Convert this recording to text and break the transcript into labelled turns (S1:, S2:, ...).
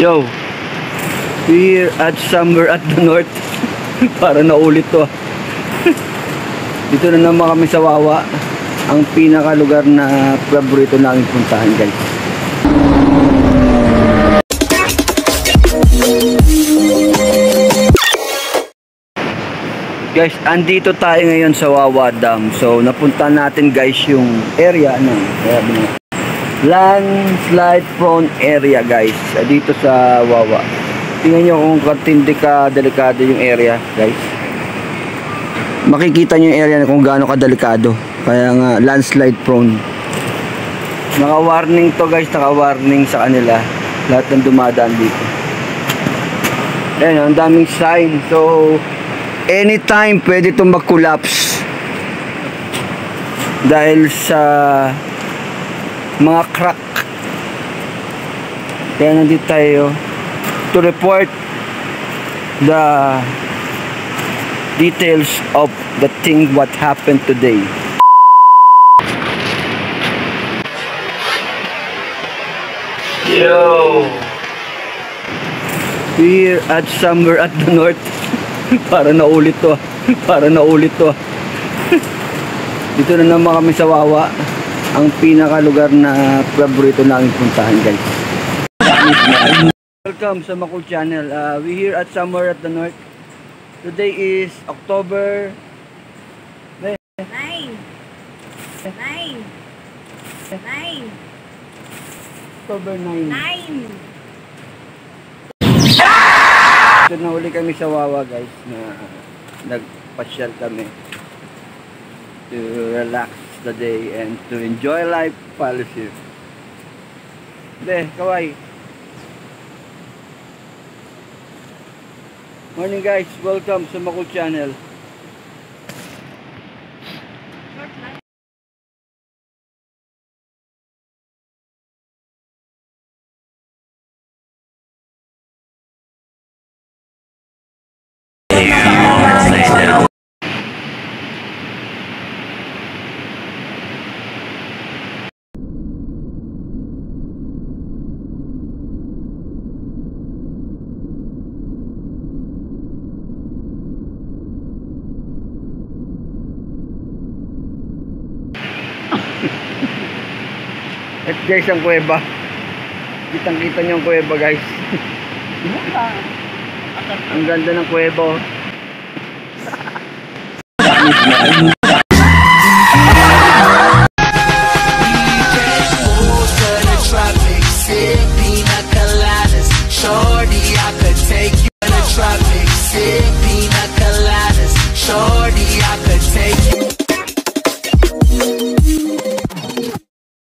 S1: Yo, we're at somewhere at the north. Para naulit to. Dito na naman kami sa Wawa. Ang pinakalugar na paborito namin puntahan, guys. Guys, andito tayo ngayon sa Wawa Dam. So, napunta natin, guys, yung area ng landslide prone area, guys. Dito sa Wawa. Tingnan nyo kung katindi ka delikado yung area, guys. Makikita nyo yung area na kung gaano kadelikado. Kaya nga landslide prone. Naka-warning to, guys. Naka-warning sa kanila. Lahat ng dumadaan dito. Ayan, ang daming sign. So, anytime pwede itong mag-collapse. Dahil sa mga crack. Kaya nandito tayo to report the details of the thing what happened today. Yo, we're at somewhere at the north. Para naulit to. Para naulit to. Dito na naman kami sa Wawa. Ang pinakalugar na paborito namin puntahan, guys. Welcome sa Makul Channel. We here at somewhere at the north. Today is October 9. October 9. So, nahuli kami sa Wawa, guys, na nagpasyal kami to relax the day and to enjoy life policy. Kawai. Morning, guys, welcome sa Makul Channel. At guys, ang kuweba. Kitang-kita nyo ang kuweba, guys. Ang ganda ng kuweba.
S2: Traffic, sip, pina coladas, short